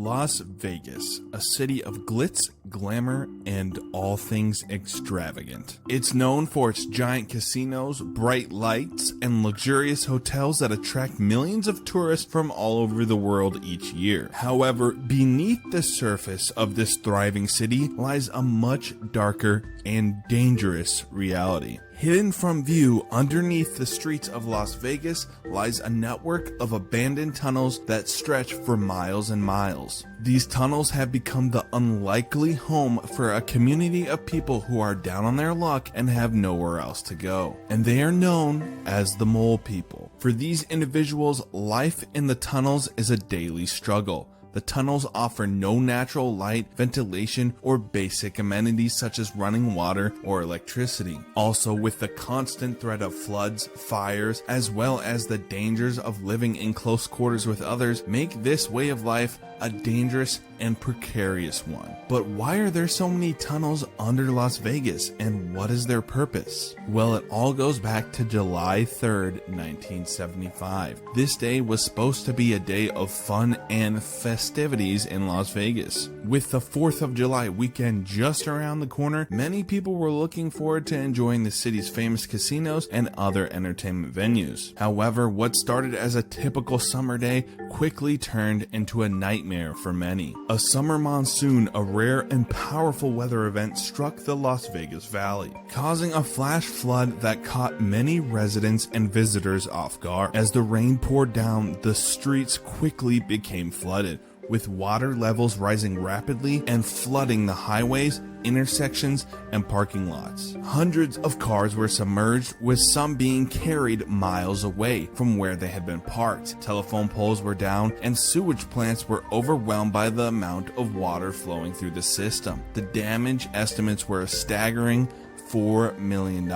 Las Vegas, a city of glitz, glamour, and all things extravagant. It's known for its giant casinos, bright lights, and luxurious hotels that attract millions of tourists from all over the world each year. However, beneath the surface of this thriving city lies a much darker and dangerous reality. Hidden from view underneath the streets of Las Vegas lies a network of abandoned tunnels that stretch for miles and miles. These tunnels have become the unlikely home for a community of people who are down on their luck and have nowhere else to go. And they are known as the Mole People. For these individuals, life in the tunnels is a daily struggle. The tunnels offer no natural light, ventilation, or basic amenities such as running water or electricity. Also, with the constant threat of floods, fires, as well as the dangers of living in close quarters with others, make this way of life a dangerous and precarious one. But why are there so many tunnels under Las Vegas, and what is their purpose? Well, it all goes back to July 3rd, 1975. This day was supposed to be a day of fun and festivities in Las Vegas. With the 4th of July weekend just around the corner, many people were looking forward to enjoying the city's famous casinos and other entertainment venues. However, what started as a typical summer day quickly turned into a nightmare for many. A summer monsoon, a rare and powerful weather event, struck the Las Vegas Valley, causing a flash flood that caught many residents and visitors off guard. As the rain poured down, the streets quickly became flooded, with water levels rising rapidly and flooding the highways, intersections, and parking lots. Hundreds of cars were submerged, with some being carried miles away from where they had been parked. Telephone poles were down, and sewage plants were overwhelmed by the amount of water flowing through the system. The damage estimates were a staggering $4 million.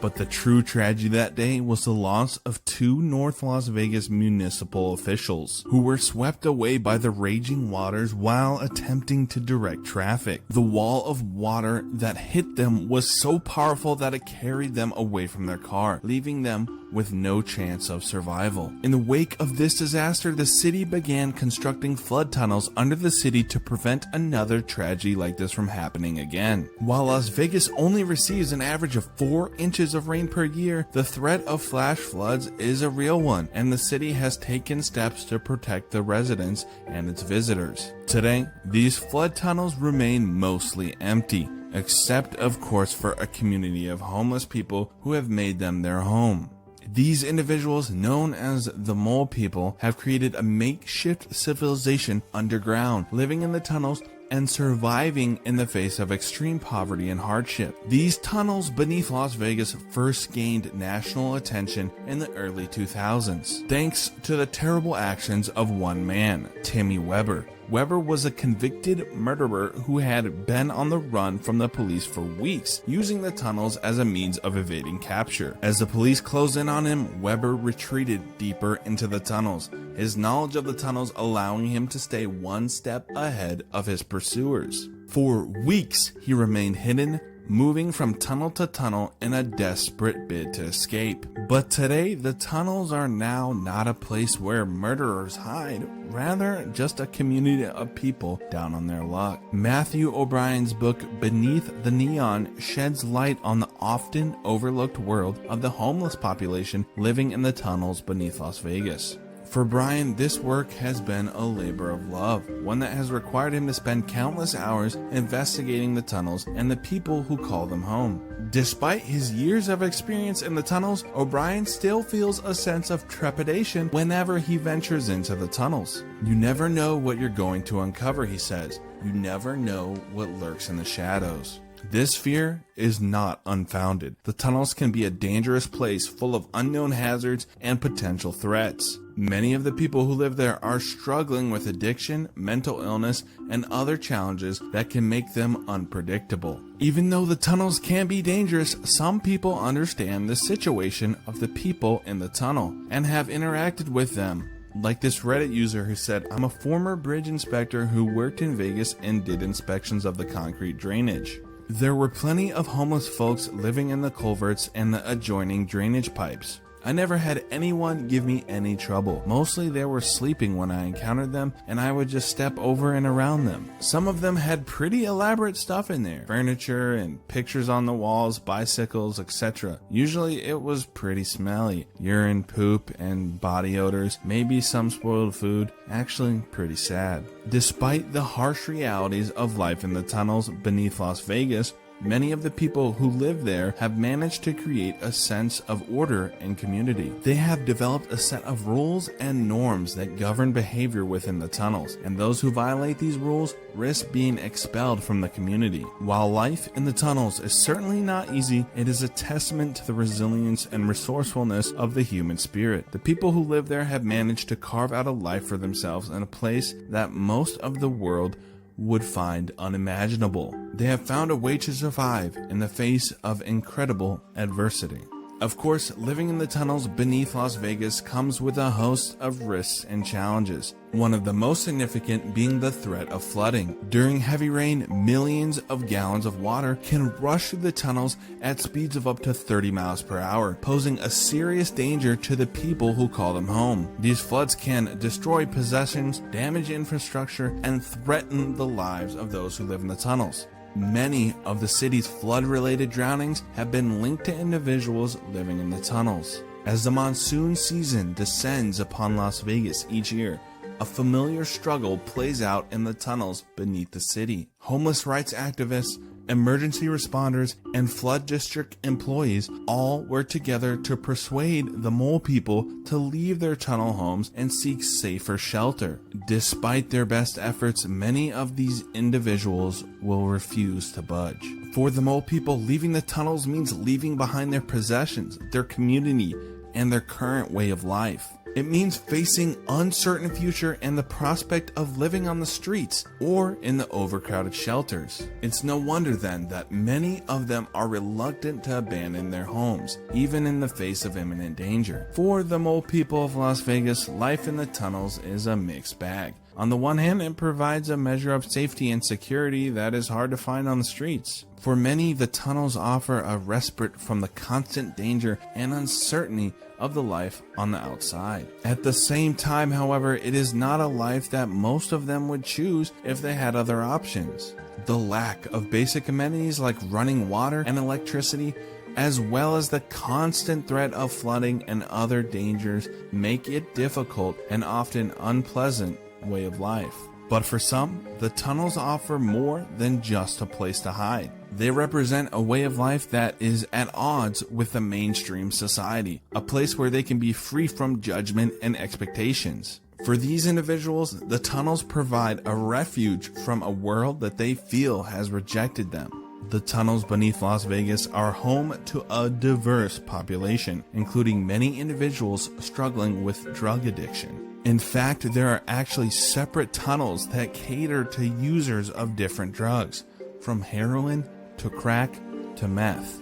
But the true tragedy that day was the loss of 2 North Las Vegas municipal officials who were swept away by the raging waters while attempting to direct traffic. The wall of water that hit them was so powerful that it carried them away from their car, leaving them with no chance of survival. In the wake of this disaster, the city began constructing flood tunnels under the city to prevent another tragedy like this from happening again. While Las Vegas only receives an average of 4 inches of rain per year, the threat of flash floods is a real one, and the city has taken steps to protect the residents and its visitors. Today, these flood tunnels remain mostly empty, except of course for a community of homeless people who have made them their home. These individuals, known as the Mole People, have created a makeshift civilization underground, living in the tunnels and surviving in the face of extreme poverty and hardship. These tunnels beneath Las Vegas first gained national attention in the early 2000s, thanks to the terrible actions of one man, Timmy Weber. Weber was a convicted murderer who had been on the run from the police for weeks, using the tunnels as a means of evading capture. As the police closed in on him, Weber retreated deeper into the tunnels, his knowledge of the tunnels allowing him to stay one step ahead of his pursuers. For weeks, he remained hidden, moving from tunnel to tunnel in a desperate bid to escape. But today, the tunnels are now not a place where murderers hide, rather just a community of people down on their luck. Matthew O'Brien's book Beneath the Neon sheds light on the often overlooked world of the homeless population living in the tunnels beneath Las Vegas. For Brian, this work has been a labor of love, one that has required him to spend countless hours investigating the tunnels and the people who call them home. Despite his years of experience in the tunnels, O'Brien still feels a sense of trepidation whenever he ventures into the tunnels. You never know what you're going to uncover, he says. You never know what lurks in the shadows. This fear is not unfounded. The tunnels can be a dangerous place full of unknown hazards and potential threats. Many of the people who live there are struggling with addiction, mental illness, and other challenges that can make them unpredictable. Even though the tunnels can be dangerous, some people understand the situation of the people in the tunnel and have interacted with them. Like this Reddit user who said, "I'm a former bridge inspector who worked in Vegas and did inspections of the concrete drainage. There were plenty of homeless folks living in the culverts and the adjoining drainage pipes. I never had anyone give me any trouble. Mostly they were sleeping when I encountered them, and I would just step over and around them. Some of them had pretty elaborate stuff in there, furniture and pictures on the walls, bicycles, etc. Usually it was pretty smelly, urine, poop, and body odors, maybe some spoiled food. Actually pretty sad. Despite the harsh realities of life in the tunnels beneath Las Vegas, many of the people who live there have managed to create a sense of order and community. They have developed a set of rules and norms that govern behavior within the tunnels, and those who violate these rules risk being expelled from the community. While life in the tunnels is certainly not easy, it is a testament to the resilience and resourcefulness of the human spirit. The people who live there have managed to carve out a life for themselves in a place that most of the world would find unimaginable. They have found a way to survive in the face of incredible adversity. Of course, living in the tunnels beneath Las Vegas comes with a host of risks and challenges, one of the most significant being the threat of flooding. During heavy rain, millions of gallons of water can rush through the tunnels at speeds of up to 30 miles per hour, posing a serious danger to the people who call them home. These floods can destroy possessions, damage infrastructure, and threaten the lives of those who live in the tunnels. Many of the city's flood-related drownings have been linked to individuals living in the tunnels. As the monsoon season descends upon Las Vegas each year, a familiar struggle plays out in the tunnels beneath the city. Homeless rights activists, emergency responders, and flood district employees all work together to persuade the mole people to leave their tunnel homes and seek safer shelter. Despite their best efforts, many of these individuals will refuse to budge. For the mole people, leaving the tunnels means leaving behind their possessions, their community, and their current way of life. It means facing uncertain future and the prospect of living on the streets or in the overcrowded shelters. It's no wonder then that many of them are reluctant to abandon their homes, even in the face of imminent danger. For the mole people of Las Vegas, life in the tunnels is a mixed bag. On the one hand, it provides a measure of safety and security that is hard to find on the streets. For many, the tunnels offer a respite from the constant danger and uncertainty of the life on the outside. At the same time, however, it is not a life that most of them would choose if they had other options. The lack of basic amenities like running water and electricity, as well as the constant threat of flooding and other dangers, make it difficult and often unpleasant way of life. But for some, the tunnels offer more than just a place to hide. They represent a way of life that is at odds with the mainstream society, a place where they can be free from judgment and expectations. For these individuals, the tunnels provide a refuge from a world that they feel has rejected them. The tunnels beneath Las Vegas are home to a diverse population, including many individuals struggling with drug addiction. In fact, there are actually separate tunnels that cater to users of different drugs, from heroin to crack to meth.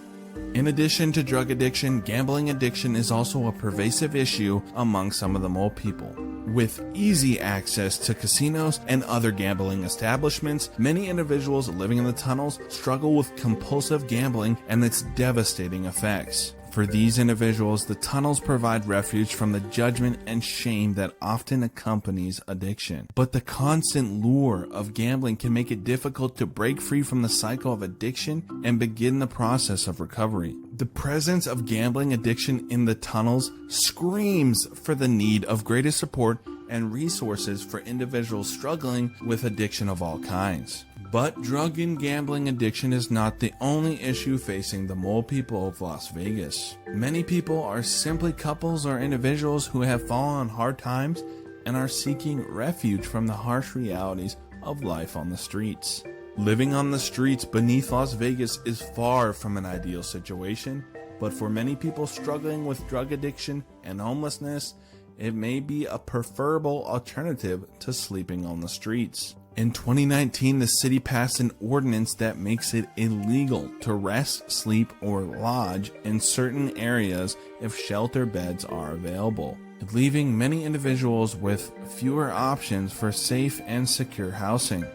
In addition to drug addiction, gambling addiction is also a pervasive issue among some of the mole people. With easy access to casinos and other gambling establishments, many individuals living in the tunnels struggle with compulsive gambling and its devastating effects. For these individuals, the tunnels provide refuge from the judgment and shame that often accompanies addiction. But the constant lure of gambling can make it difficult to break free from the cycle of addiction and begin the process of recovery. The presence of gambling addiction in the tunnels screams for the need of greater support and resources for individuals struggling with addiction of all kinds. But drug and gambling addiction is not the only issue facing the mole people of Las Vegas. Many people are simply couples or individuals who have fallen on hard times and are seeking refuge from the harsh realities of life on the streets. Living on the streets beneath Las Vegas is far from an ideal situation, but for many people struggling with drug addiction and homelessness, it may be a preferable alternative to sleeping on the streets. In 2019, the city passed an ordinance that makes it illegal to rest, sleep, or lodge in certain areas if shelter beds are available, leaving many individuals with fewer options for safe and secure housing.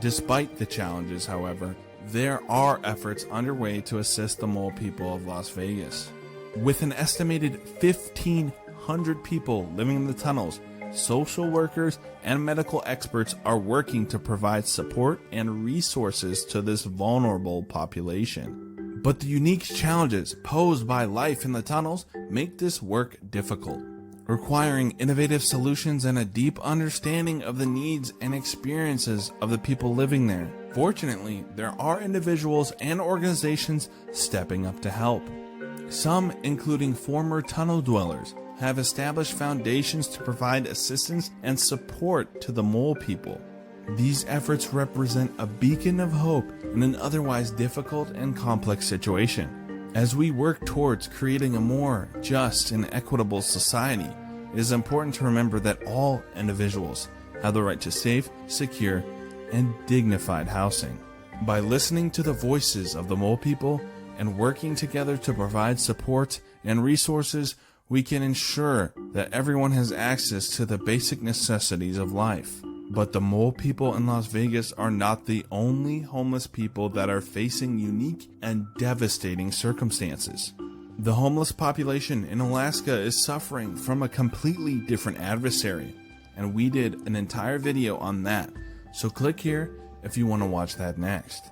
Despite the challenges, however, there are efforts underway to assist the mole people of Las Vegas. With an estimated 1,500 people living in the tunnels, social workers and medical experts are working to provide support and resources to this vulnerable population. But the unique challenges posed by life in the tunnels make this work difficult, requiring innovative solutions and a deep understanding of the needs and experiences of the people living there. Fortunately, there are individuals and organizations stepping up to help. Some, including former tunnel dwellers, have established foundations to provide assistance and support to the mole people. These efforts represent a beacon of hope in an otherwise difficult and complex situation. As we work towards creating a more just and equitable society, it is important to remember that all individuals have the right to safe, secure, and dignified housing. By listening to the voices of the mole people and working together to provide support and resources, we can ensure that everyone has access to the basic necessities of life. But the mole people in Las Vegas are not the only homeless people that are facing unique and devastating circumstances. The homeless population in Alaska is suffering from a completely different adversary, and we did an entire video on that, so click here if you want to watch that next.